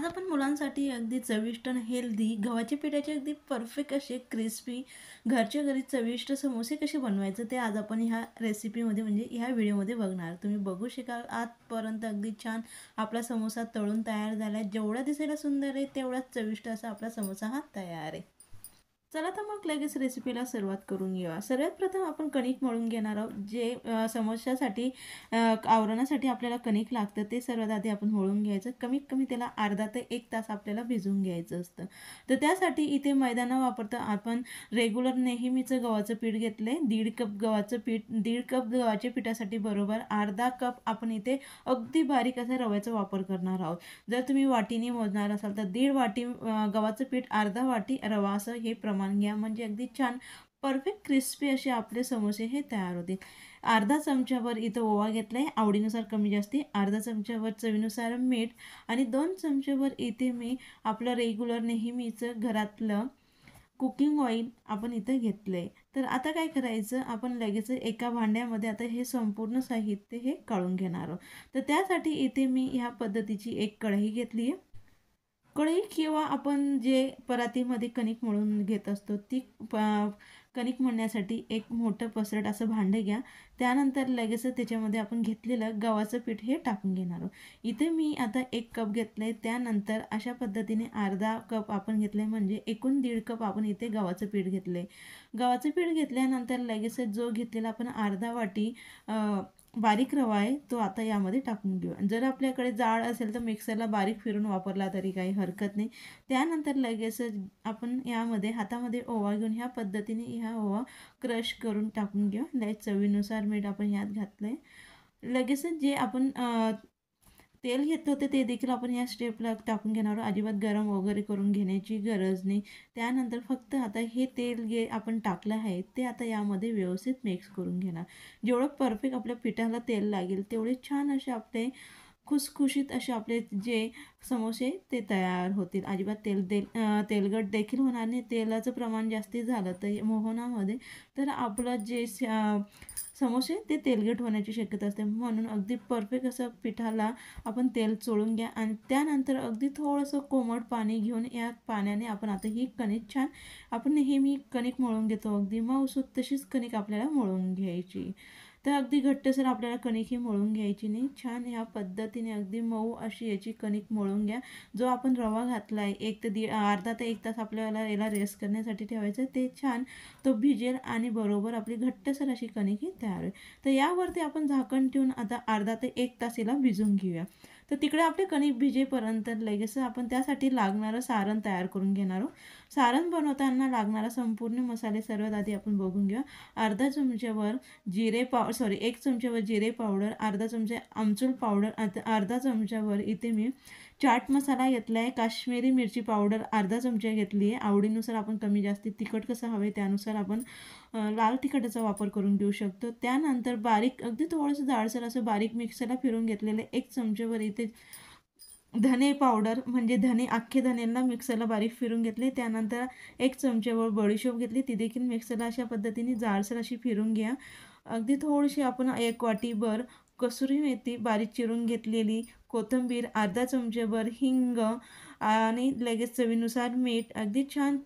आज आपण मुलांसाठी अगदी चविष्ट आणि हेल्दी गव्हाच्या पिठाचे अगदी परफेक्ट असे क्रिस्पी घरच्या घरी चविष्ट समोसे कसे बनवायचं ते आज आपण ह्या रेसिपीमध्ये म्हणजे ह्या व्हिडिओमध्ये बघणार. तुम्ही बघू शकाल आजपर्यंत अगदी छान आपला समोसा तळून तयार झाला आहे. जेवढा दिसायला सुंदर आहे तेवढाच चविष्ट असा आपला समोसा हा तयार आहे. चला तर मग लगेच रेसिपीला सुरुवात करून घेऊया. सर्वात प्रथम आपण कणिक मळून घेणार आहोत. जे समोस्यासाठी आवरणासाठी आपल्याला कणिक लागतं ते सर्वात आधी आपण मळून घ्यायचं. कमीत कमी त्याला अर्धा ते 1 तास आपल्याला भिजवून घ्यायचं असतं. तर त्यासाठी इथे मैदा न वापरता आपण रेग्युलर नेहमीचं गव्हाचं पीठ घेतलं आहे. 1.5 कप गव्हाचं पीठ, 1.5 कप गव्हाच्या पिठासाठी बरोबर अर्धा कप आपण इथे अगदी बारीक असा रव्याचा वापर करणार आहोत. जर तुम्ही वाटीने मोजणार असाल तर 1.5 वाटी गव्हाचं पीठ, अर्धा वाटी रवा असं हे प्रमाण घ्या. म्हणजे अगदी छान परफेक्ट क्रिस्पी असे आपले समोसे हे तयार होतील. अर्धा चमच्यावर इथं ओवा घेतला आहे, आवडीनुसार कमी जास्ती. अर्धा चमच्यावर चवीनुसार मीठ आणि 2 चमच्यावर इथे मी आपलं रेग्युलर नेहमीचं घरातलं कुकिंग ऑइल आपण इथं घेतलं आहे. तर आता काय करायचं, आपण लगेच एका भांड्यामध्ये आता हे संपूर्ण साहित्य हे काढून घेणार आहोत. तर त्यासाठी इथे मी ह्या पद्धतीची एक कढई घेतली आहे. कढई किंवा आपण जे परातीमध्ये कणिक मळून घेत असतो ती कणिक मळण्यासाठी एक मोठं पसरट असं भांडं घ्या. त्यानंतर लगेच त्याच्यामध्ये आपण घेतलेलं गव्हाचं पीठ हे टाकून घेणार आहोत. इथे मी आता 1 कप घेतलं आहे. त्यानंतर अशा पद्धतीने अर्धा कप आपण घेतलं आहे, म्हणजे एकूण 1.5 कप आपण इथे गव्हाचं पीठ घेतलं आहे. गव्हाचं पीठ घेतल्यानंतर लगेच जो घेतलेला आपण अर्धा वाटी बारीक रवा आहे तो आता यामध्ये टाकून घेऊ. जर आपल्याकडे जाड असेल तर मिक्सरला बारीक फिरून वापरला तरी काही हरकत नाही. त्यानंतर लगेच आपण यामध्ये हातामध्ये ओवा घेऊन ह्या पद्धतीने ह्या ओवा क्रश करून टाकून घेऊ. चवीनुसार मीठ आपण ह्यात घातलं आहे. लगेच जे आपण तेल घेतलं होतं ते देखील आपण या स्टेपला टाकून घेणार आहोत. अजिबात गरम वगैरे करून घेण्याची गरज नाही. त्यानंतर फक्त आता हे तेल जे आपण टाकलं आहे ते आता यामध्ये व्यवस्थित मिक्स करून घेणार. जेवढं परफेक्ट आपल्या पिठाला तेल लागेल तेवढे छान असे आपले खुसखुशीत असे आपले जे समोसे ते तयार होतील. अजिबात तेलकट देखील होणार नाही. तेलाचं प्रमाण जास्ती झालं तर मोहनामध्ये तर आपलं जे समोसे ते तेलकट होण्याची शक्यता असते. म्हणून अगदी परफेक्ट असं पिठाला आपण तेल चोळून घ्या आणि त्यानंतर अगदी थोडंसं कोमट पाणी घेऊन या पाण्याने आपण आता ही कणिक छान आपण नेहमी कणिक मळून घेतो अगदी मऊसूत तशीच कणिक आपल्याला मळून घ्यायची. तर अगदी घट्टसर आपल्याला कणिक ही मळून घ्यायची नाही. छान ह्या पद्धतीने अगदी मऊ अशी याची कणिक मळून घ्या. जो आपण रवा घातला आहे अर्धा ते 1 तास आपल्याला याला रेस्ट करण्यासाठी ठेवायचं. ते छान तो भिजेल आणि बरोबर आपली घट्टसर अशी कणिक ही तयार होईल. तर यावरती आपण झाकण ठेवून आता अर्धा ते 1 तास याला भिजून घेऊया. तर तिकडे आपले कणिक भिजेपर्यंत लगेच आपण त्यासाठी लागणारं सारण तयार करून घेणार आहोत. सारण बनवताना लागणारा संपूर्ण मसाले सर्वात आधी आपण बघून घेऊया. अर्धा चमच्यावर 1 चमच्यावर जिरे पावडर, अर्धा चमचा आमचूर पावडर, अर्धा चमच्यावर इथे मी चाट मसाला घेतला आहे. काश्मीरी मिरची पावडर अर्धा चमचा घेतली आहे. आवडीनुसार आपण कमी जास्ती तिखट कसं हवे त्यानुसार आपण लाल तिखटाचा वापर करून घेऊ शकतो. त्यानंतर बारीक अगदी थोडंसं जाडसर असं बारीक मिक्सरला फिरून घेतलेले 1 चमच्यावर इथे धने पावडर म्हणजे अख्खे धनेला मिक्सरला बारीक फिरून घेतले. त्यानंतर 1 चमच्यावर बडीशोप घेतली, ती देखील मिक्सरला अशा पद्धतीने जाडसर अशी फिरून घ्या. अगदी थोडीशी आपण 1 वाटीभर कसुरी मेथी बारीक चिरून घेतलेली, कोथिंबीर, अर्धा चमच्याभर हिंग आणि लगेच चवीनुसार मीठ. अगदी छान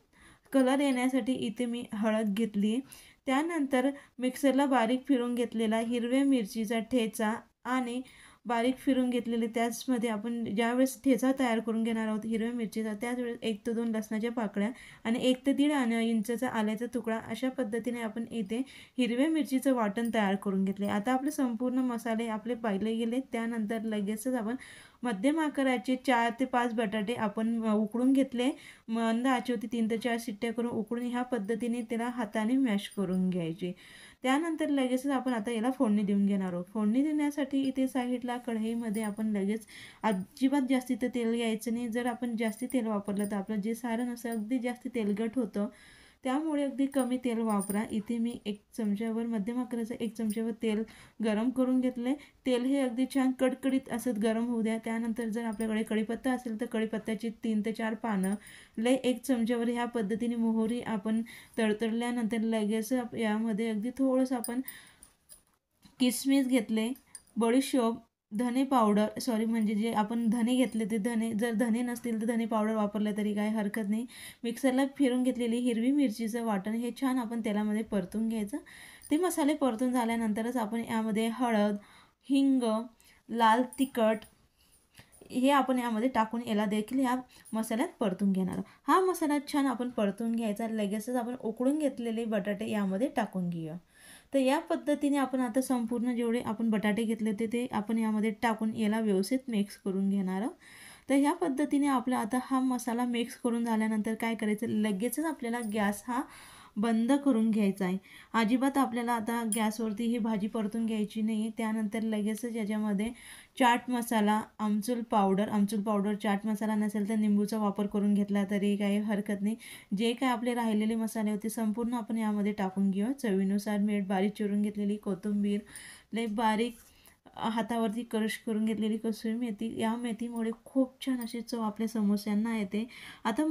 कलर येण्यासाठी इथे मी हळद घेतली आहे. त्यानंतर मिक्सरला बारीक फिरून घेतलेला हिरव्या मिरचीचा ठेचा आणि बारीक फिरून घेतलेले त्याचमध्ये आपण ज्यावेळेस ठेचा तयार करून घेणार आहोत हिरव्या मिरचीचा त्याचवेळेस 1 ते 2 लसणाच्या पाकळ्या आणि 1 ते 1.5 इंचाचा आल्याचा तुकडा अशा पद्धतीने आपण इथे हिरव्या मिरचीचं वाटण तयार करून घेतले. आता आपले संपूर्ण मसाले आपले पाहिले गेले. त्यानंतर लगेचच आपण मध्यम आकाराचे 4 ते 5 बटाटे आपण उकडून घेतले. मंद आचेवरती 3 ते 4 शिट्ट्या करून उकडून ह्या पद्धतीने त्याला हाताने मॅश करून घ्यायचे. त्यानंतर लगेचच आपण आता याला फोडणी देऊन घेणार आहोत. फोडणी देण्यासाठी इथे साईडला कढईमध्ये आपण लगेच अजिबात जास्ती तेल घ्यायचं नाही. जर आपण जास्ती तेल वापरलं तर आपलं जे सारण असं अगदी जास्त तेलकट होतं. त्यामुळे अगदी कमी तेल वापरा. इथे मी 1 चमच्यावर मध्यम आकाराचं 1 चमच्यावर तेल गरम करून घेतलं आहे. तेल हे अगदी छान कडकडीत असं गरम होऊ द्या. त्यानंतर जर आपल्याकडे कढीपत्ता असेल तर कढीपत्त्याची 3 ते 4 पानं 1 चमच्यावर ह्या पद्धतीने मोहरी आपण तडतडल्यानंतर लगेच यामध्ये अगदी थोडंसं आपण किसमिस घेतले, बडीशोप धने पावडर सॉरी म्हणजे जे आपण धने घेतले ते धने, जर धने नसतील तर धने पावडर वापरले तरी काही हरकत नाही. मिक्सरला फिरून घेतलेली हिरवी मिरचीचं वाटण हे छान आपण तेलामध्ये परतून घ्यायचं. ते मसाले परतून झाल्यानंतरच आपण यामध्ये हळद, हिंग, लाल तिखट हे आपण यामध्ये टाकून याला देखील ह्या मसाल्यात परतून घेणार. हा मसाला छान आपण परतून घ्यायचा. लगेचच आपण उकळून घेतलेले बटाटे यामध्ये टाकून घेऊया. तर या पद्धतीने आपण आता संपूर्ण जेवढे आपण बटाटे घेतले होते ते आपण यामध्ये टाकून याला व्यवस्थित मिक्स करून घेणार आहोत. तर ह्या पद्धतीने आपला आता हा मसाला मिक्स करून झाल्यानंतर काय करायचं, लगेचच आपल्याला गॅस हा बंद करून घ्यायचा आहे. अजिबात आपल्याला आता गॅसवरती ही भाजी परतून घ्यायची नाही. त्यानंतर लगेचच याच्यामध्ये चाट मसाला, आमचूर पावडर, चाट मसाला नसेल तर निंबूचा वापर करून घेतला तरी काही हरकत नाही. जे काय आपले राहिलेले मसाले होते संपूर्ण आपण यामध्ये टाकून घेऊ. चवीनुसार मीठ, बारीक चिरून घेतलेली कोथिंबीर, लई बारीक हातावरती क्रश करून घेतलेली कसुरी मेथी. या मेथीमुळे खूप छान अशी चव आपल्या समोस्यांना येते. आता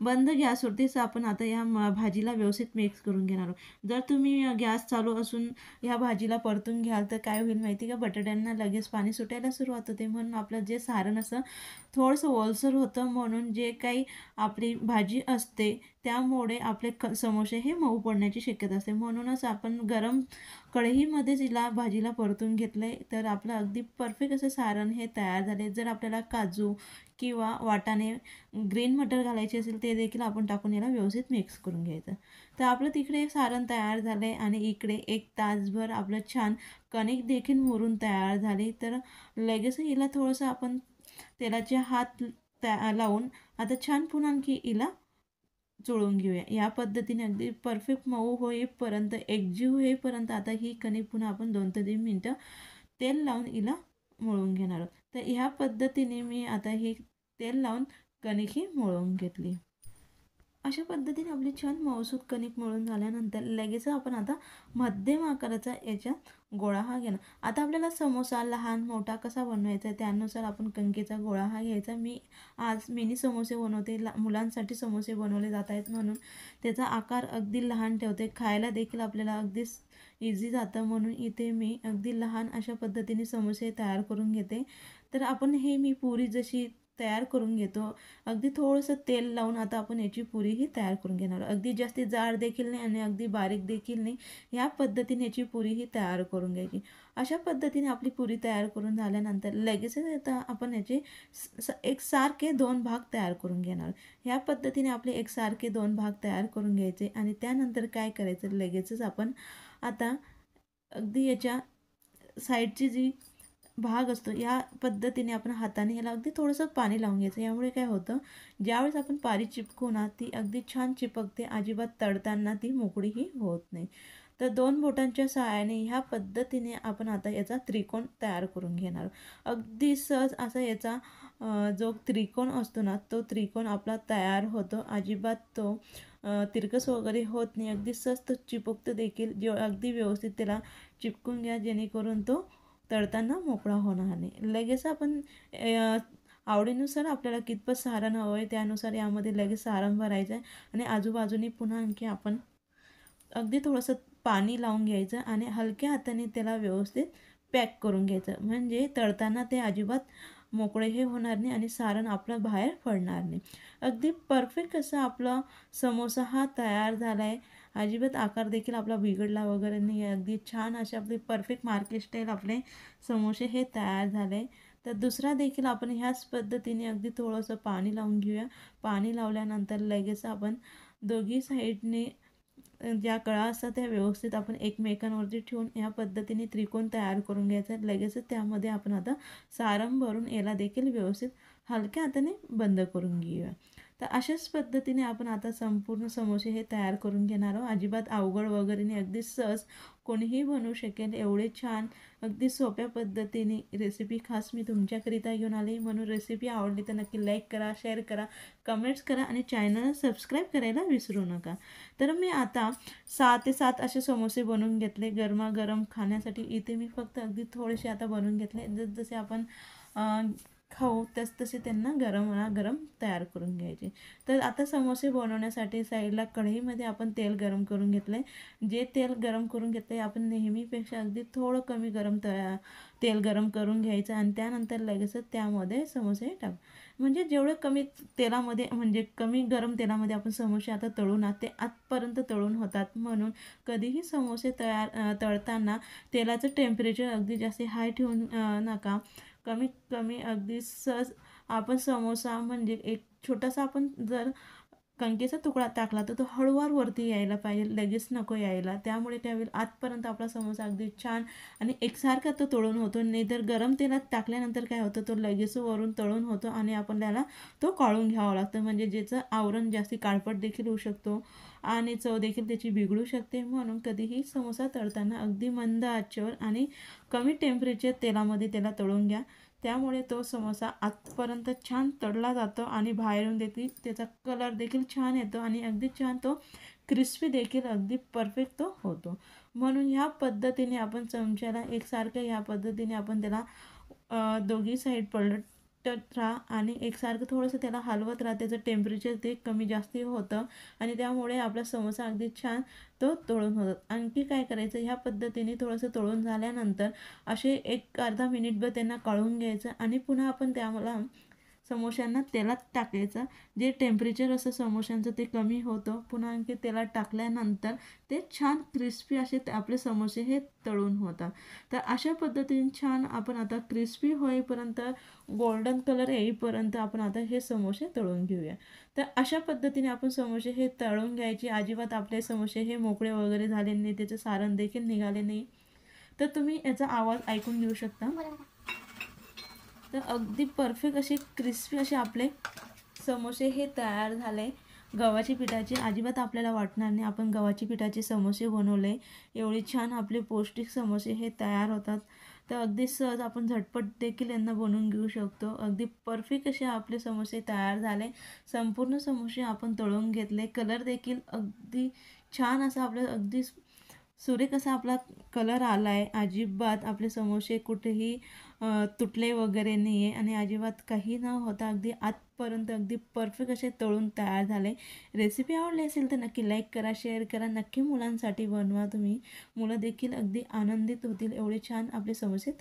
बंद गॅसवरतीच आपण आता या भाजीला व्यवस्थित मिक्स करून घेणार आहोत. जर तुम्ही गॅस चालू असून ह्या भाजीला परतून घ्याल तर काय होईल माहिती का, बटाट्यांना लगेच पाणी सुटायला सुरुवात होते. म्हणून आपलं जे सारण असं थोडंसं ओलसर होतं. म्हणून जे काही आपली भाजी असते त्यामुळे आपले समोसे हे मऊ पडण्याची शक्यता असते. म्हणूनच आपण गरम कढईमध्येच हिला भाजीला परतून घेतलं आहे. तर आपलं अगदी परफेक्ट असं सारण हे तयार झाले. जर आपल्याला काजू किंवा वाटाणे, ग्रीन मटर घालायचे असेल ते देखील आपण टाकून याला व्यवस्थित मिक्स करून घ्यायचं. तर आपलं तिकडे सारण तयार झालं आहे आणि इकडे 1 तासभर आपलं छान कणिक देखील मुरून तयार झाली. तर लगेच हिला थोडंसं आपण तेलाचे हात लावून आता छान पुन्हा आणखी हिला चोळून घेऊया. या पद्धतीने अगदी परफेक्ट मऊ होईपर्यंत, एकजीव होईपर्यंत आता ही कणिक पुन्हा आपण 2 ते 3 मिनटं तेल लावून हिला मळून घेणार आहोत. तर ह्या पद्धतीने मी आता ही तेल लावून कणिक ही मळून घेतली. अशा पद्धतीने आपली छान मऊसूत कणिक मळून झाल्यानंतर लगेच आपण आता मध्यम आकाराचा याच्यात गोळा हा घेणार. आता आपल्याला समोसा लहान मोठा कसा बनवायचा आहे त्यानुसार आपण कणकेचा गोळा हा घ्यायचा. मी आज मिनी समोसे बनवते. मुलांसाठी समोसे बनवले जात आहेत म्हणून त्याचा आकार अगदी लहान ठेवते. खायला देखील आपल्याला अगदीच इझी जातं म्हणून इथे मी अगदी लहान अशा पद्धतीने समोसे तयार करून घेते. तर आपण हे मी पुरी जशी तयार करून घेतो अगदी थोडंसं तेल लावून आता आपण याची पुरीही तयार करून घेणार. अगदी जास्त जाड देखील नाही आणि अगदी बारीक देखील नाही. ह्या पद्धतीने याची पुरीही तयार करून घ्यायची. अशा पद्धतीने आपली पुरी तयार करून झाल्यानंतर लगेचच आता आपण याचे एकसारखे 2 भाग तयार करून घेणार. ह्या पद्धतीने आपले एकसारखे 2 भाग तयार करून घ्यायचे आणि त्यानंतर काय करायचं, लगेचच आपण आता अगदी याच्या साईडची जी भाग असतो या पद्धतीने आपण हाताने याला अगदी थोडंसं पाणी लावून घ्यायचं. यामुळे काय होतं, ज्यावेळेस आपण पारी चिपकू ना ती अगदी छान चिपकते. अजिबात तळताना ती मोकळीही होत नाही. तर 2 बोटांच्या सहाय्याने ह्या पद्धतीने आपण आता याचा त्रिकोण तयार करून घेणार. अगदी सहज असा याचा जो त्रिकोण असतो ना तो त्रिकोण आपला तयार होतो. अजिबात तो तिरकस वगैरे होत नाही. अगदी सहज तो चिपकतो देखील. अगदी व्यवस्थित त्याला चिपकून घ्या जेणेकरून तो तळताना मोकळा होणार नाही. लगेच आपण आवडीनुसार आपल्याला कितपत सारण हवं आहे त्यानुसार यामध्ये लगेच सारण भरायचं आहे आणि आजूबाजूने पुन्हा आणखी आपण अगदी थोडंसं पाणी लावून घ्यायचं आणि हलक्या हाताने त्याला व्यवस्थित पॅक करून घ्यायचं. म्हणजे तळताना ते अजिबात मोकळे हे होणार नाही आणि सारण आपलं बाहेर पडणार नाही. अगदी परफेक्ट असं आपला समोसा हा तयार झाला आहे. अजिबात आकार देखील आपला बिघडला वगैरे नाही आहे. अगदी छान असे आपले परफेक्ट मार्केट स्टाईल आपले समोसे हे तयार झाले. तर दुसरा देखील आपण ह्याच पद्धतीने अगदी थोडंसं पाणी लावून घेऊया. पाणी लावल्यानंतर लगेच आपण दोघी साईडने ज्या कळा असतात त्या व्यवस्थित आपण एकमेकांवरती ठेवून ह्या पद्धतीने त्रिकोण तयार करून घ्यायचा. लगेचच त्यामध्ये आपण आता सारण भरून याला देखील व्यवस्थित हलक्या हाताने बंद करून घेऊया. तर अशाच पद्धतीने आपण आता संपूर्ण समोसे हे तयार करून घेणार आहोत. अजिबात अवघड वगैरे नाही, अगदी सहज कोणीही बनवू शकेल एवढे छान अगदी सोप्या पद्धतीने रेसिपी खास मी तुमच्याकरिता घेऊन आले. म्हणून रेसिपी आवडली तर नक्की लाईक करा, शेअर करा, कमेंट्स करा आणि चॅनल सबस्क्राईब करायला विसरू नका. तर मी आता 6 ते 7 असे समोसे बनवून घेतले गरमागरम खाण्यासाठी. इथे मी फक्त अगदी थोडेसे आता बनवून घेतले. जसे आपण खाऊ तसे त्यांना गरम तयार करून घ्यायचे। तर आता समोसे बनवण्यासाठी साईडला कढईमध्ये आपण तेल गरम करून घेतलं आहे। जे तेल गरम करून घेतलं आहे आपण नेहमीपेक्षा अगदी थोडं कमी तेल गरम करून घ्यायचं आणि त्यानंतर लगेचच त्यामध्ये समोसे म्हणजे जेवढं कमी तेलामध्ये म्हणजे कमी गरम तेलामध्ये आपण समोसे आता तळू ना ते आतपर्यंत तळून होतात। म्हणून कधीही समोसे तळताना तेलाचं टेम्परेचर अगदी जास्त हाय ठेवून नका। कमीत कमी अगदी सहज आपण समोसा म्हणजे एक छोटासा आपण जर कणकेचा तुकडा टाकला तर तो हळूवार वरती यायला पाहिजे, लगेच नको यायला। त्यामुळे काय होईल आतपर्यंत आपला समोसा अगदी छान आणि एकसारखा तो तळून होतो। नाही तर गरम तेलात टाकल्यानंतर काय होतं तो लगेच वरून तळून होतो आणि आपल्याला तो काढून घ्यावा लागतं, म्हणजे ज्याचं आवरण जास्ती काळपट देखील होऊ शकतो आणि चव देखील त्याची बिघडू शकते। म्हणून कधीही समोसा तळताना अगदी मंद आचेवर आणि कमी टेम्परेचर तेलामध्ये त्याला तळून घ्या। त्यामुळे तो समोसा आतपर्यंत छान तळला जातो आणि बाहेरून देखील त्याचा कलर देखील छान येतो आणि अगदी छान तो क्रिस्पी देखील अगदी परफेक्ट तो होतो। म्हणून ह्या पद्धतीने आपण चमच्याला एकसारखं ह्या पद्धतीने आपण त्याला दोघी साईड पलटत राहा आणि एकसारखं थोडंसं त्याला हलवत राहा। त्याचं टेम्परेचर ते कमी जास्त होतं आणि त्यामुळे आपला समोसा अगदी छान तो तळून होतात। आणखी काय करायचं ह्या पद्धतीने थोडंसं तळून झाल्यानंतर असे एक अर्धा मिनिटभर त्यांना काढून घ्यायचं आणि पुन्हा आपण त्याला समोश्यांना तेलात टाकायचं। जे टेम्परेचर असं समोश्यांचं ते कमी होतं। पुन्हा आणखी तेलात टाकल्यानंतर ते छान क्रिस्पी असे आपले समोसे हे तळून होतात। तर अशा पद्धतीने छान आपण आता क्रिस्पी होईपर्यंत गोल्डन कलर येईपर्यंत आपण आता हे समोसे तळून घेऊया। तर अशा पद्धतीने आपण समोसे हे तळून घ्यायचे। अजिबात आपले समोसे हे मोकळे वगैरे झाले नाही, त्याचं सारण देखील निघाले नाही। तर तुम्ही याचा आवाज ऐकून घेऊ शकता। तर अगदी परफेक्ट असे क्रिस्पी असे आपले समोसे हे तयार झाले। गव्हाच्या पिठाचे अजिबात आपल्याला वाटणार नाही आपण गव्हाच्या पिठाचे समोसे बनवले। एवढे छान आपले पौष्टिक समोसे हे तयार होतात। तर अगदी सहज आपण झटपट देखील यांना बनवून घेऊ शकतो। अगदी परफेक्ट असे आपले समोसे तयार झाले। संपूर्ण समोसे आपण तळून घेतले। कलर देखील अगदी छान असा आपला अगदी सुरेख असा आपला कलर आला आहे। अजिबात आपले समोसे कुठेही तुटले वगैरे नाही आहे आणि अजिबात काही न होता अगदी आतपर्यंत अगदी परफेक्ट असे तळून तयार झाले। रेसिपी आवडली असेल तर नक्की लाईक करा, शेअर करा, नक्की मुलांसाठी बनवा। तुम्ही मुलं देखील अगदी आनंदित होतील एवढे छान आपले समोसे